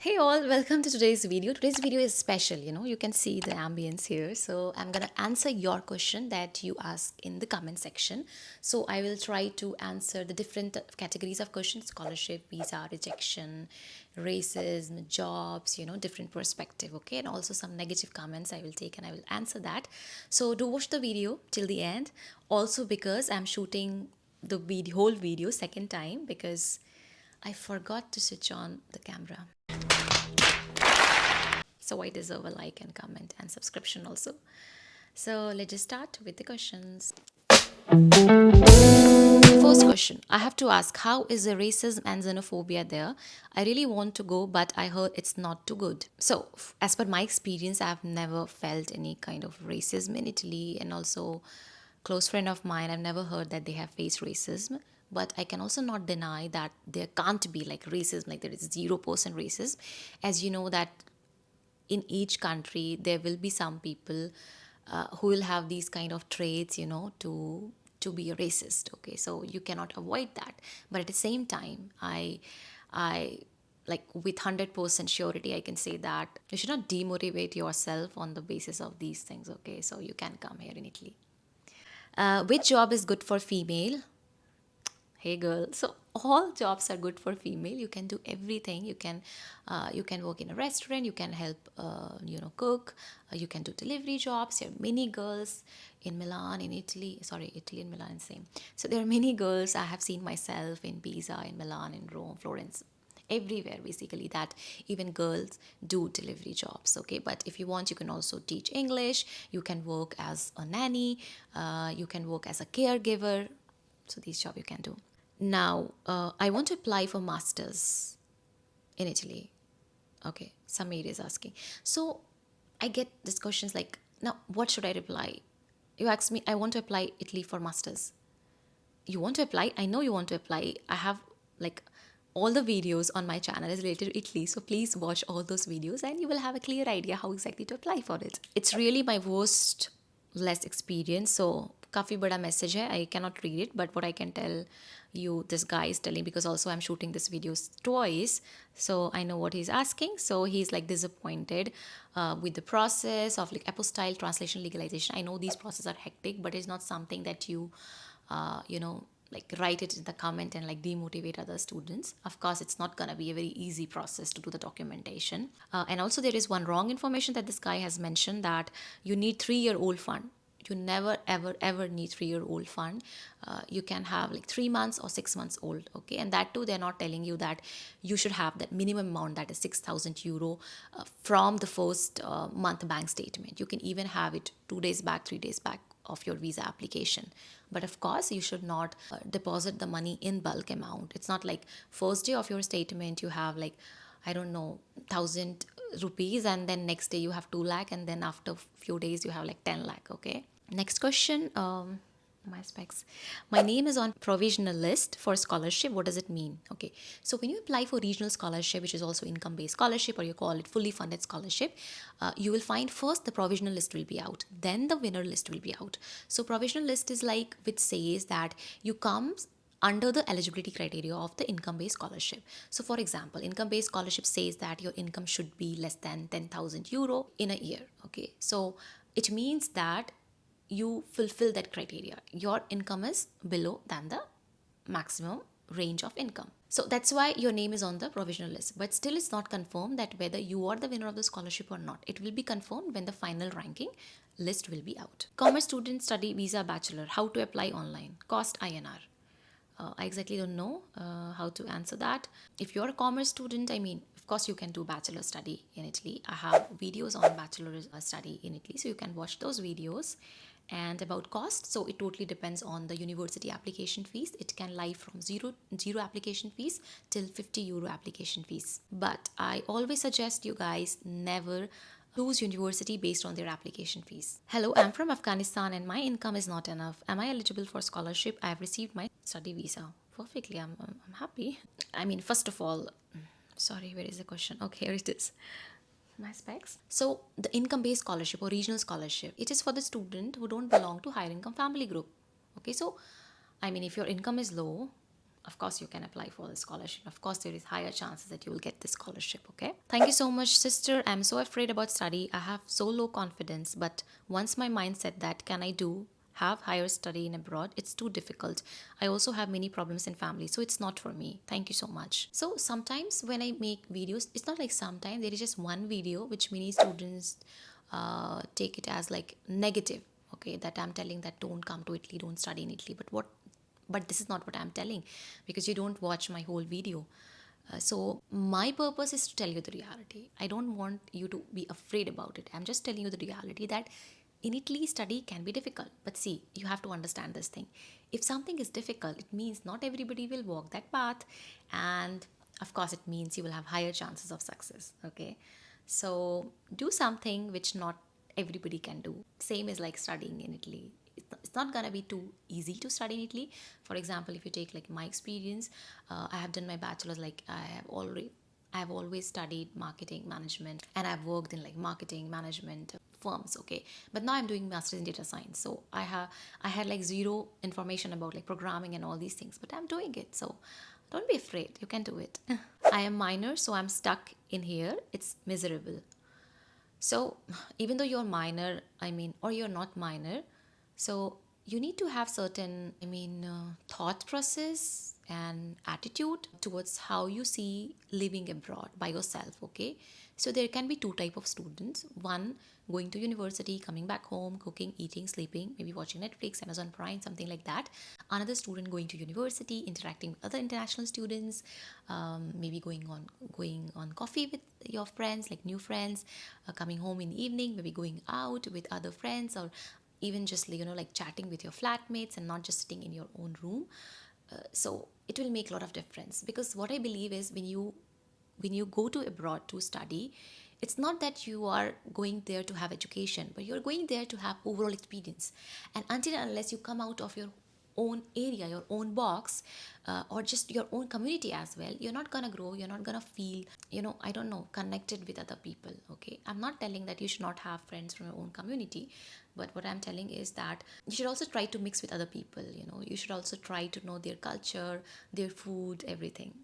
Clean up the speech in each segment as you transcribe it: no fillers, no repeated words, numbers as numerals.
Hey all, welcome to today's video. Today's video is special, you can see the ambience here. So I'm gonna answer your question that you ask in the comment section. So I will try to answer the different categories of questions: scholarship, visa, rejection, racism, jobs, different perspective, okay? And also some negative comments I will take and I will answer that. So do watch the video till the end. Also because I'm shooting the whole video second time because I forgot to switch on the camera. So I deserve a like and comment and subscription also. So let's just start with the questions. First question, I have to ask, how is the racism and xenophobia there? I really want to go, but I heard it's not too good. So, as per my experience, I've never felt any kind of racism in Italy, and also close friend of mine, I've never heard that they have faced racism. But I can also not deny that there can't be like racism, like there is 0% racism. As you know that in each country there will be some people who will have these kind of traits, to be a racist. Okay, so you cannot avoid that, but at the same time, I like with 100% surety I can say that you should not demotivate yourself on the basis of these things. Okay, so you can come here in Italy. Which job is good for female? Hey girl, so all jobs are good for female. You can do everything. You can work in a restaurant, you can help cook, you can do delivery jobs. There are many girls in Milan, in Italy, sorry, Italy and Milan same. So there are many girls I have seen myself in Pisa, in Milan, in Rome, Florence, everywhere basically, that even girls do delivery jobs. Okay, but if you want, you can also teach English, you can work as a nanny, you can work as a caregiver. So these jobs you can do. Now, I want to apply for masters in Italy. Okay, Samir is asking. So I get these questions like, now what should I reply? You ask me, I want to apply Italy for masters. You want to apply? I know you want to apply. I have like all the videos on my channel is related to Italy. So please watch all those videos and you will have a clear idea how exactly to apply for it. It's really my worst less experience. So काफ़ी बड़ा message है. I cannot read it, but what I can tell you, this guy is telling, because also I'm shooting this video twice, so I know what he's asking. So he's like disappointed with the process of like apostille, translation, legalization. I know these processes are hectic, but it's not something that you like write it in the comment and like demotivate other students. Of course, it's not gonna be a very easy process to do the documentation. And also there is one wrong information that this guy has mentioned, that you need 3-year-old fund. You never ever need 3-year-old fund. You can have like 3 months or 6 months old. Okay, and that too, they're not telling you that you should have that minimum amount, that is 6,000 euro from the first month bank statement. You can even have it 2 days back, 3 days back of your visa application. But of course, you should not deposit the money in bulk amount. It's not like first day of your statement you have like, I don't know, 1,000 rupees, and then next day you have 2 lakh, and then after few days you have like 10 lakh. Okay, next question. My specs, my name is on provisional list for scholarship. What does it mean? Okay, so when you apply for regional scholarship, which is also income based scholarship, or you call it fully funded scholarship, you will find first the provisional list will be out, then the winner list will be out. So provisional list is like which says that you come under the eligibility criteria of the income based scholarship. So for example, income based scholarship says that your income should be less than 10,000 euro in a year. Okay, so it means that you fulfill that criteria. Your income is below than the maximum range of income. So that's why your name is on the provisional list. But still, it's not confirmed that whether you are the winner of the scholarship or not. It will be confirmed when the final ranking list will be out. Commerce student study visa bachelor. How to apply online? Cost INR. I exactly don't know how to answer that. If you're a commerce student, I mean, of course, you can do bachelor study in Italy. I have videos on bachelor study in Italy, so you can watch those videos. And about cost, so it totally depends on the university application fees. It can lie from zero application fees till 50 euro application fees. But I always suggest you guys never choose university based on their application fees. Hello, I'm from Afghanistan and my income is not enough. Am I eligible for scholarship? I have received my study visa. Perfectly, I'm happy. I mean, first of all, sorry, where is the question? Okay, here it is. My specs. So the income based scholarship or regional scholarship, it is for the student who don't belong to higher income family group. Okay, so I mean, if your income is low, of course you can apply for the scholarship. Of course there is higher chances that you will get this scholarship. Okay, thank you so much, sister. I'm so afraid about study. I have so low confidence, but once my mind said that can I do have higher study in abroad, it's too difficult. I also have many problems in family, so it's not for me. Thank you so much. So sometimes when I make videos, it's not like sometimes there is just one video which many students take it as like negative. Okay, that I'm telling that don't come to Italy, don't study in Italy. But this is not what I'm telling, because you don't watch my whole video. So my purpose is to tell you the reality. I don't want you to be afraid about it. I'm just telling you the reality that in Italy study can be difficult. But see, you have to understand this thing. If something is difficult, it means not everybody will walk that path, and of course it means you will have higher chances of success. Okay, so do something which not everybody can do. Same is like studying in Italy. It's not gonna be too easy to study in Italy. For example, if you take like my experience, I have done my bachelor's. Like I've always studied marketing management, and I've worked in like marketing management firms. Okay, but now I'm doing master's in data science. So I had like zero information about like programming and all these things, but I'm doing it. So don't be afraid. You can do it. I am minor, so I'm stuck in here. It's miserable. So, even though you're minor, I mean, or you're not minor, so you need to have certain, thought process and attitude towards how you see living abroad by yourself. Okay, so there can be two type of students. One going to university, coming back home, cooking, eating, sleeping, maybe watching Netflix, Amazon Prime, something like that. Another student going to university, interacting with other international students, maybe going on coffee with your friends, like new friends, coming home in the evening, maybe going out with other friends, or even just like chatting with your flatmates and not just sitting in your own room. So it will make a lot of difference, because what I believe is when you go to abroad to study, it's not that you are going there to have education, but you're going there to have overall experience. And until and unless you come out of your own area, your own box, or just your own community as well, you're not gonna grow, you're not gonna feel, I don't know, connected with other people. Okay, I'm not telling that you should not have friends from your own community, but what I'm telling is that you should also try to mix with other people. You should also try to know their culture, their food, everything.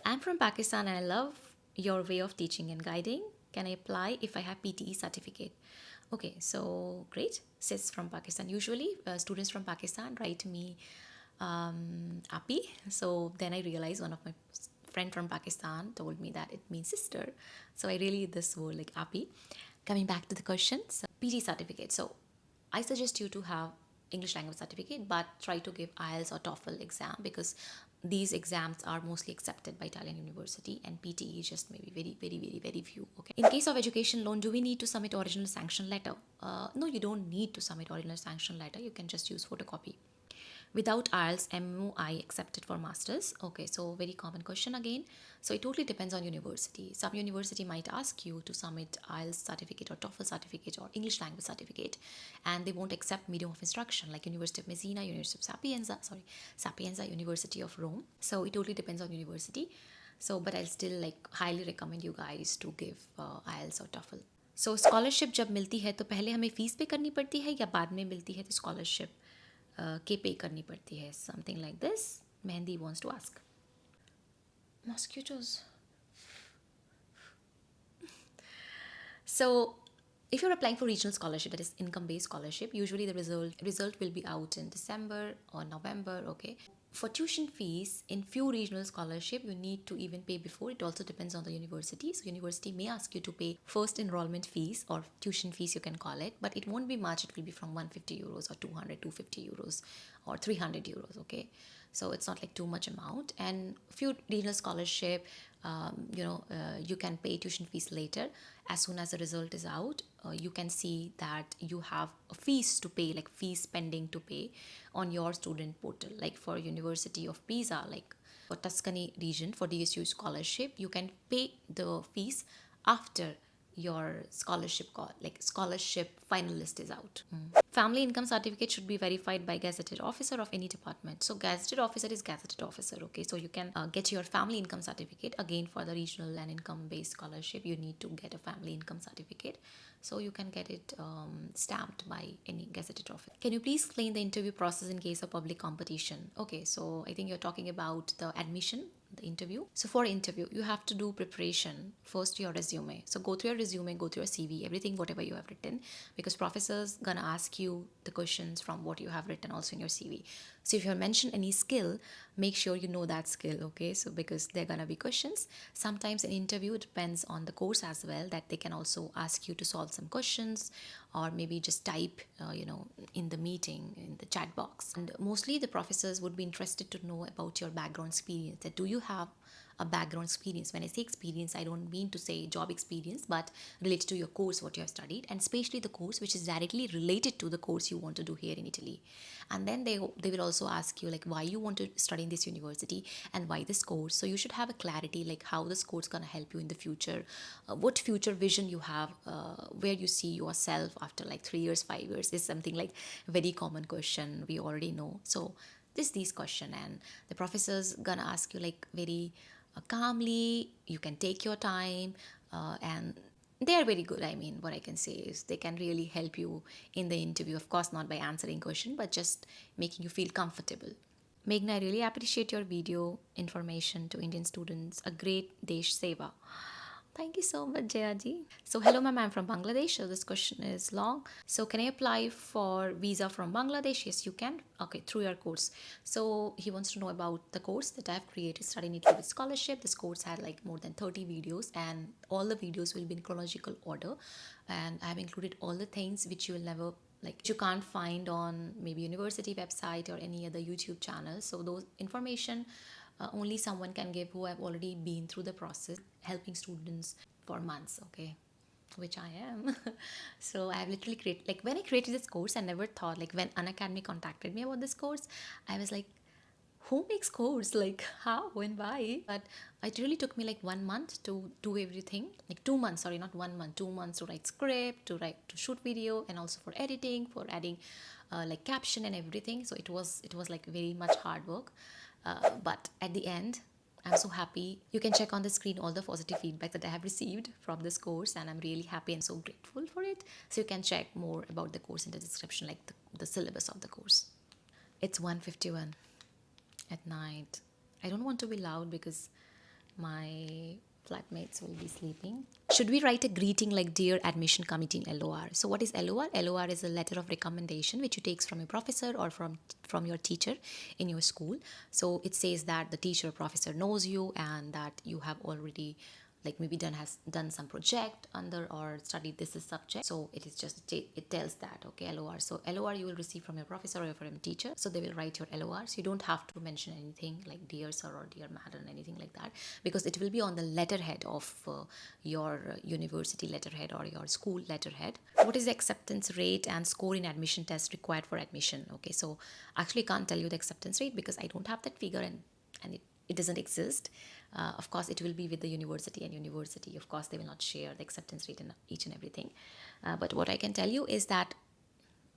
I'm from Pakistan and I love your way of teaching and guiding. Can I apply if I have PTE certificate? Okay, so great. Sis from Pakistan. Usually, students from Pakistan write me Api. So then I realized one of my friend from Pakistan told me that it means sister. So I really this word like Api. Coming back to the question, so PG certificate. So I suggest you to have English language certificate, but try to give IELTS or TOEFL exam, because these exams are mostly accepted by Italian university, and PTE is just maybe very, very, very, very few. Okay. In case of education loan, do we need to submit original sanction letter? No, you don't need to submit original sanction letter. You can just use photocopy. Without IELTS, MOI accepted for masters? Okay, so very common question again. So it totally depends on university. Some university might ask you to submit IELTS certificate or TOEFL certificate or English language certificate, and they won't accept medium of instruction like University of Messina, University of Sapienza, University of Rome. So it totally depends on university. So, but I'll still like highly recommend you guys to give IELTS or TOEFL. So scholarship जब मिलती है तो पहले हमें fees पे करनी पड़ती है या बाद में मिलती है तो स्कॉलरशिप के पे करनी पड़ती है, something like this. Mehndi wants to ask. Mosquitoes. So if you're applying for regional scholarship, that is income based scholarship, usually the result will be out in December or November. Okay, for tuition fees in few regional scholarship you need to even pay before. It also depends on the university. So university may ask you to pay first enrollment fees or tuition fees, you can call it, but it won't be much. It will be from 150 euros or 200, 250 euros or 300 euros. Okay, so it's not like too much amount. And few regional scholarship, you can pay tuition fees later. As soon as the result is out, you can see that you have a fees to pay, like fees pending to pay on your student portal. Like for University of Pisa, like for Tuscany region, for DSU scholarship, you can pay the fees after your scholarship call, like scholarship final list is out. Family income certificate should be verified by gazetted officer of any department. So gazetted officer is gazetted officer. Okay, so you can get your family income certificate. Again, for the regional and income based scholarship, you need to get a family income certificate, so you can get it stamped by any gazetted officer. Can you please explain the interview process in case of public competition? Okay, so I think you're talking about the admission, the interview. So for interview, you have to do preparation. First, your resume. So go through your resume, go through your CV, everything, whatever you have written, because professors gonna ask you the questions from what you have written also in your CV. So if you mention any skill, make sure you know that skill. Okay, so because they're gonna be questions. Sometimes an interview depends on the course as well, that they can also ask you to solve some questions, or maybe just type in the meeting in the chat box. And mostly the professors would be interested to know about your background experience, that do you have a background experience. When I say experience, I don't mean to say job experience, but related to your course, what you have studied, and especially the course which is directly related to the course you want to do here in Italy. And then they will also ask you like why you want to study in this university and why this course. So you should have a clarity like how this course gonna help you in the future, what future vision you have, where you see yourself after like 3 years, 5 years, is something like very common question we already know. So these question, and the professors gonna ask you like very calmly. You can take your time, and they are very good. I mean, what I can say is they can really help you in the interview, of course not by answering question, but just making you feel comfortable. Meghna, I really appreciate your video information to Indian students. A great Desh Seva. Thank you so much, Jayaji. So, hello, ma'am. I'm from Bangladesh. So, this question is long. So, can I apply for visa from Bangladesh? Yes, you can. Okay, through your course. So, he wants to know about the course that I've created, Study in Italy with Scholarship. This course had like more than 30 videos, and all the videos will be in chronological order. And I have included all the things which you will never like you can't find on maybe university website or any other YouTube channel. So those information only someone can give who have already been through the process helping students for months. Okay, which I am. So I have literally created, like when I created this course, I never thought, like when Unacademy contacted me about this course, I was like, who makes course, like how and why? But it really took me like 1 month to do everything, like 2 months, sorry, not 1 month, 2 months to write script, to shoot video, and also for editing, for adding like caption and everything. So it was like very much hard work, but at the end I'm so happy. You can check on the screen all the positive feedback that I have received from this course, and I'm really happy and so grateful for it. So you can check more about the course in the description, like the syllabus of the course. It's 1:51 at night. I don't want to be loud because my flatmates will be sleeping. Should we write a greeting like Dear Admission Committee in LOR? So what is LOR? LOR is a letter of recommendation which you takes from your professor or from your teacher in your school. So it says that the teacher or professor knows you and that you have already like maybe has done some project under or studied this subject. So it is just it tells that, okay, LOR. So LOR you will receive from your professor or from your teacher, so they will write your LOR. So you don't have to mention anything like dear sir or dear madam, anything like that, because it will be on the letterhead of your university letterhead or your school letterhead. What is the acceptance rate and score in admission test required for admission? Okay, so actually can't tell you the acceptance rate because I don't have that figure, and it doesn't exist. Of course, it will be with the university, and university, of course, they will not share the acceptance rate and each and everything. But what I can tell you is that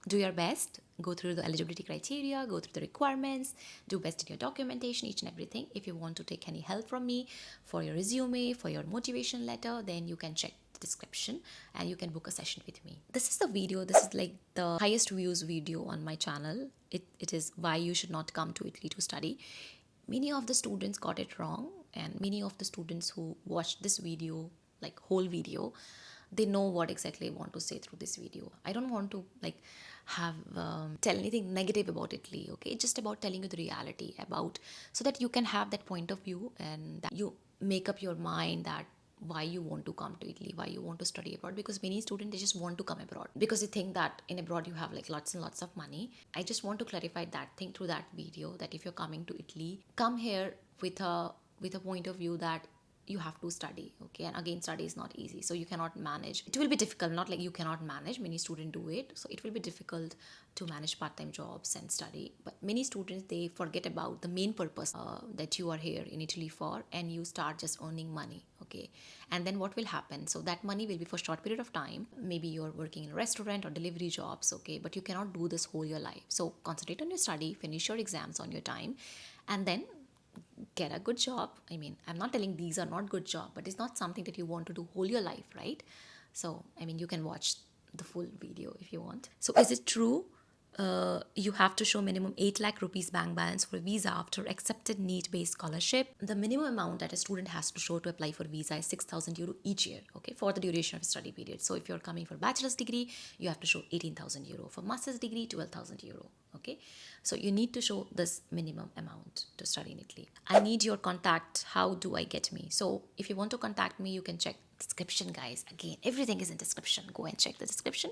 do your best, go through the eligibility criteria, go through the requirements, do best in your documentation, each and everything. If you want to take any help from me for your resume, for your motivation letter, then you can check the description and you can book a session with me. This is the video, this is like the highest views video on my channel. It is why you should not come to Italy to study. Many of the students got it wrong, and many of the students who watched this video, like whole video, they know what exactly I want to say through this video. I don't want to like have tell anything negative about Italy. Okay, it's just about telling you the reality about, so that you can have that point of view and that you make up your mind that why you want to come to Italy, why you want to study abroad. Because many students, they just want to come abroad because they think that in abroad you have like lots and lots of money. I just want to clarify that thing through that video, that if you're coming to Italy, come here with a point of view that you have to study. Okay, and again, study is not easy, so you cannot manage. It will be difficult, not like you cannot manage, many students do it, so it will be difficult to manage part-time jobs and study. But many students, they forget about the main purpose that you are here in Italy for, and you start just earning money. Okay, and then what will happen? So that money will be for short period of time. Maybe you're working in a restaurant or delivery jobs, okay, but you cannot do this whole your life. So concentrate on your study, finish your exams on your time, and then get a good job. I mean, I'm not telling these are not good job, but it's not something that you want to do whole your life, right? So I mean, you can watch the full video if you want. So is it true you have to show minimum 8 lakh rupees bank balance for visa after accepted need based scholarship? The minimum amount that a student has to show to apply for visa is 6,000 euro each year, okay, for the duration of study period. So if you're coming for bachelor's degree, you have to show 18,000 euro. For master's degree, 12,000 euro. Okay, so you need to show this minimum amount to study in Italy. I need your contact. How do I get me? So if you want to contact me, you can check description, guys. Again, everything is in description. Go and check the description.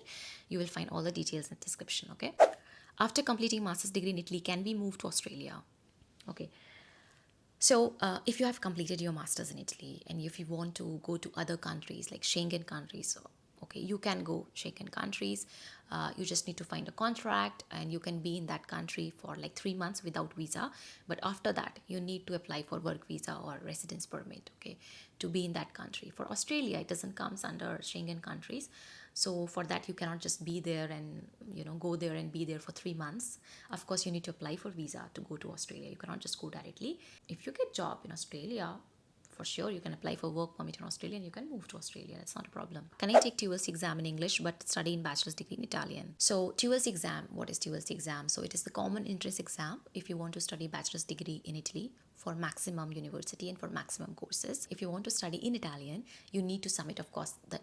You will find all the details in description. Okay, after completing master's degree in Italy, can we move to Australia? Okay, so if you have completed your masters in Italy and if you want to go to other countries like Schengen countries, so okay, you can go Schengen countries. You just need to find a contract and you can be in that country for like 3 months without visa. But after that, you need to apply for work visa or residence permit, okay, to be in that country. For Australia, it doesn't comes under Schengen countries. So for that, you cannot just be there and go there and be there for 3 months. Of course, you need to apply for visa to go to Australia. You cannot just go directly. If you get job in Australia, for sure you can apply for work permit in Australia and you can move to Australia. That's not a problem. Can I take TOEFL exam in English but study in bachelor's degree in Italian? So TOEFL exam, what is TOEFL exam? So it is the common entrance exam if you want to study bachelor's degree in Italy for maximum university and for maximum courses. If you want to study in Italian, you need to submit, of course, the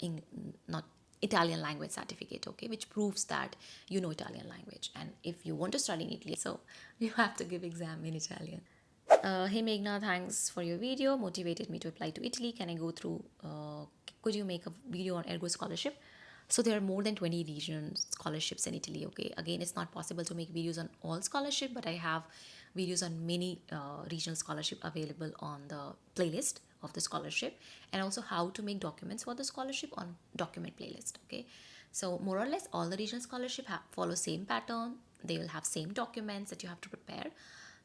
not Italian language certificate, okay, which proves that you know Italian language. And if you want to study in Italy, so you have to give exam in Italian. Hey Meghna, thanks for your video. Motivated me to apply to Italy. Can I go through? Could you make a video on Ergo scholarship? So there are more than 20 region scholarships in Italy. Okay, again, it's not possible to make videos on all scholarship, but I have videos on many regional scholarship available on the playlist of the scholarship, and also how to make documents for the scholarship on document playlist. Okay, so more or less all the regional scholarship follow same pattern. They will have same documents that you have to prepare.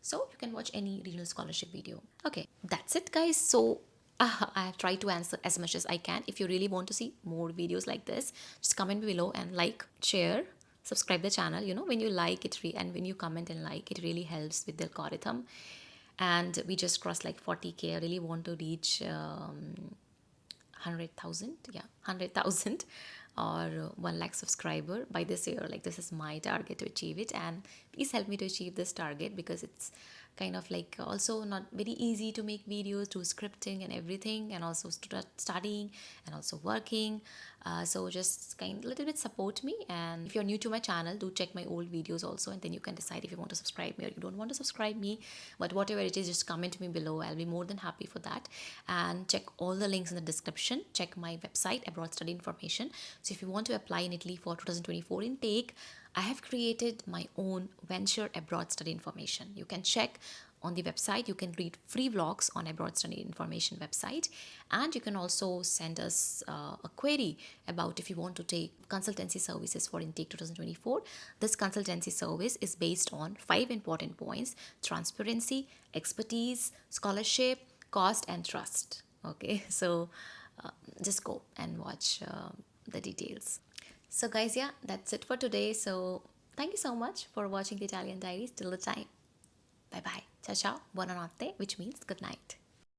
So you can watch any regional scholarship video. Okay, that's it, guys. So I have tried to answer as much as I can. If you really want to see more videos like this, just comment below and like, share, subscribe the channel. When you like it and when you comment and like, it really helps with the algorithm. And we just crossed like 40K. I really want to reach 100,000, yeah, 100,000 or 1 lakh subscriber by this year. Like, this is my target to achieve it, and please help me to achieve this target, because it's kind of like also not very easy to make videos, do scripting and everything, and also studying and also working. So just little bit support me, and if you're new to my channel, do check my old videos also, and then you can decide if you want to subscribe me or you don't want to subscribe me. But whatever it is, just comment me below. I'll be more than happy for that. And check all the links in the description. Check my website, Abroad Study Information. So if you want to apply in Italy for 2024 intake, I have created my own venture abroad study information. You can check on the website. You can read free vlogs on Abroad Study Information website, and you can also send us a query about if you want to take consultancy services for intake 2024. This consultancy service is based on 5 important points: transparency, expertise, scholarship, cost, and trust. Okay, so just go and watch the details. So guys, yeah, that's it for today. So thank you so much for watching the Italian Diaries till the time. Bye bye. Ciao ciao. Buonanotte, which means good night.